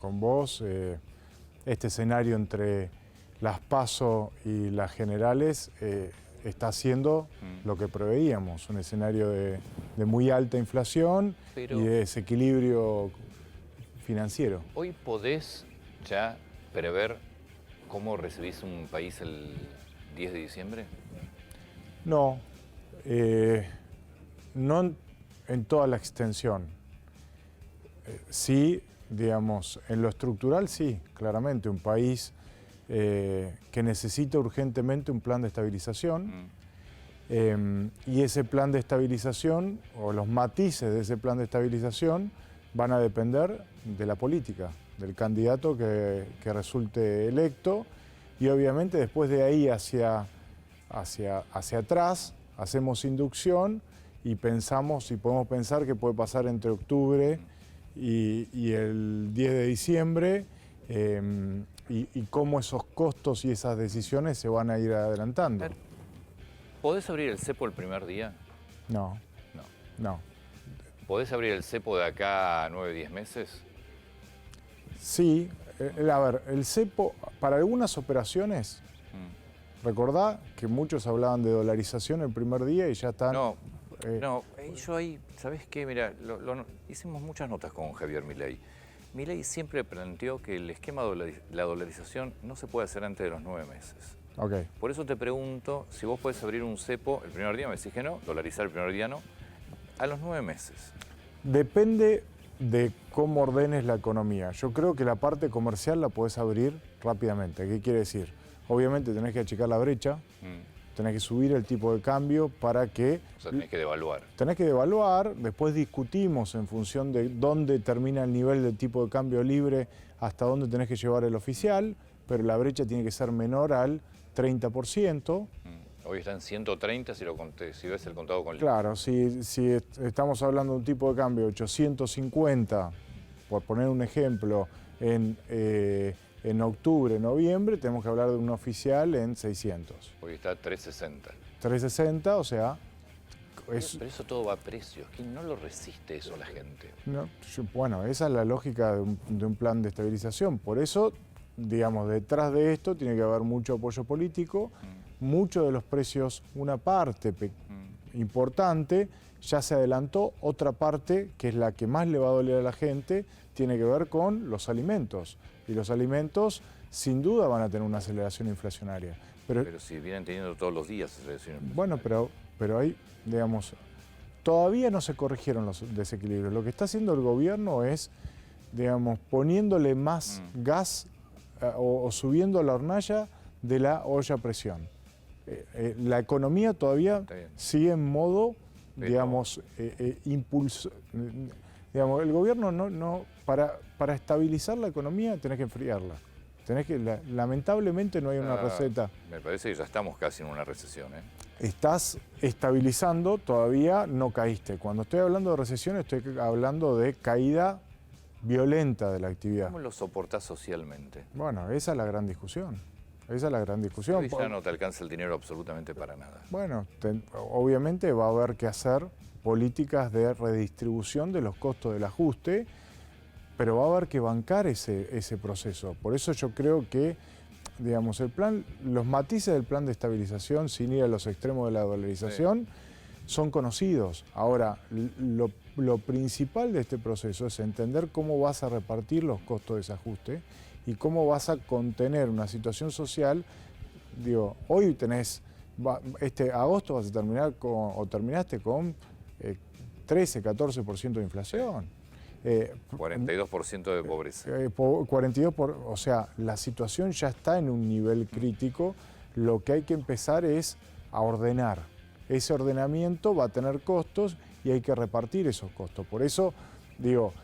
con vos, este escenario entre las PASO y las generales está haciendo lo que preveíamos, un escenario de muy alta inflación y de desequilibrio financiero. ¿Hoy podés ya prever cómo recibís un país el 10 de diciembre? No, no en toda la extensión. Sí, digamos, en lo estructural sí, claramente, un país que necesita urgentemente un plan de estabilización y ese plan de estabilización o los matices de ese plan de estabilización van a depender de la política, del candidato que resulte electo y obviamente después de ahí hacia atrás hacemos inducción y pensamos y podemos pensar que puede pasar entre octubre y el 10 de diciembre y cómo esos costos y esas decisiones se van a ir adelantando. ¿Podés abrir el cepo el primer día? No. ¿Podés abrir el cepo de acá a 9 o 10 meses? Sí, a ver, el cepo para algunas operaciones, recordá que muchos hablaban de dolarización el primer día y ya están... Yo ahí, ¿sabés qué? Mira, hicimos muchas notas con Javier Milei. Milei siempre planteó que el esquema de la dolarización no se puede hacer antes de los 9 meses. Okay. Por eso te pregunto si vos podés abrir un cepo el primer día, me decís que no, dolarizar el primer día no, a los 9 meses. Depende de cómo ordenes la economía. Yo creo que la parte comercial la podés abrir rápidamente. ¿Qué quiere decir? Obviamente tenés que achicar la brecha, tenés que subir el tipo de cambio para que... O sea, tenés que devaluar. Tenés que devaluar, después discutimos en función de dónde termina el nivel del tipo de cambio libre, hasta dónde tenés que llevar el oficial, pero la brecha tiene que ser menor al 30%. Hoy está en 130 si ves el contado con... Claro, si estamos hablando de un tipo de cambio 850, por poner un ejemplo, en octubre, noviembre, tenemos que hablar de un oficial en 600. Hoy está 360. 360, o sea... Pero eso todo va a precios. ¿Quién no lo resiste eso la gente? No, bueno, esa es la lógica de un plan de estabilización. Por eso, digamos, detrás de esto tiene que haber mucho apoyo político. Muchos de los precios, una parte importante, ya se adelantó. Otra parte, que es la que más le va a doler a la gente, tiene que ver con los alimentos. Y los alimentos, sin duda, van a tener una aceleración inflacionaria. Pero si vienen teniendo todos los días aceleración inflacionaria. Bueno, pero ahí, digamos, todavía no se corrigieron los desequilibrios. Lo que está haciendo el gobierno es, digamos, poniéndole más gas o subiendo la hornalla de la olla a presión. La economía todavía sigue en modo, digamos, impulso. Digamos, el gobierno para estabilizar la economía tenés que enfriarla. Lamentablemente no hay una receta. Me parece que ya estamos casi en una recesión. Estás estabilizando, todavía no caíste. Cuando estoy hablando de recesión estoy hablando de caída violenta de la actividad. ¿Cómo lo soportás socialmente? Bueno, esa es la gran discusión. Esa es la gran discusión. Hoy ya no te alcanza el dinero absolutamente para nada. Bueno, obviamente va a haber que hacer políticas de redistribución de los costos del ajuste, pero va a haber que bancar ese proceso. Por eso yo creo que, digamos, los matices del plan de estabilización, sin ir a los extremos de la dolarización, son conocidos. Ahora, lo principal de este proceso es entender cómo vas a repartir los costos de ese ajuste y cómo vas a contener una situación social. Digo, hoy agosto vas a terminar terminaste con 13, 14% de inflación. 42% de pobreza. 42%, o sea, la situación ya está en un nivel crítico. Lo que hay que empezar es a ordenar. Ese ordenamiento va a tener costos y hay que repartir esos costos. Por eso, digo,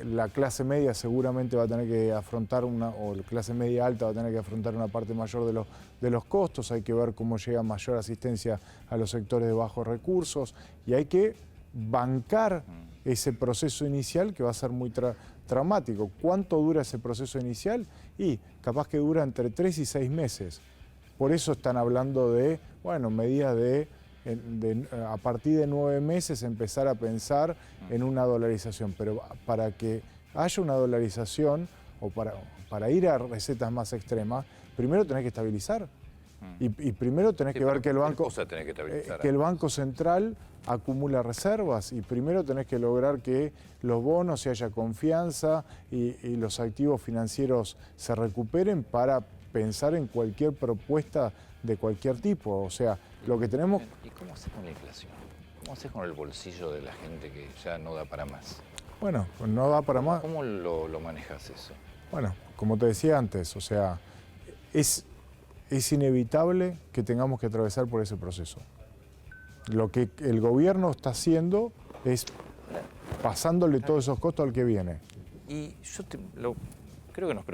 la clase media seguramente va a tener que afrontar o la clase media alta va a tener que afrontar una parte mayor de los costos. Hay que ver cómo llega mayor asistencia a los sectores de bajos recursos y hay que bancar ese proceso inicial que va a ser muy traumático. ¿Cuánto dura ese proceso inicial? Y capaz que dura entre 3 y 6 meses. Por eso están hablando de, bueno, medidas a partir de 9 meses empezar a pensar en una dolarización. Pero para que haya una dolarización, o para ir a recetas más extremas, primero tenés que estabilizar. Y primero tenés que ver que el Banco Central acumula reservas, y primero tenés que lograr que los bonos, si haya confianza y los activos financieros se recuperen para pensar en cualquier propuesta de cualquier tipo. O sea, lo que tenemos... ¿Y cómo haces con la inflación? ¿Cómo haces con el bolsillo de la gente que ya no da para más? Bueno, no da para más. ¿Cómo lo manejas eso? Bueno, como te decía antes, o sea, es inevitable que tengamos que atravesar por ese proceso. Lo que el gobierno está haciendo es pasándole todos esos costos al que viene. Y yo creo que nos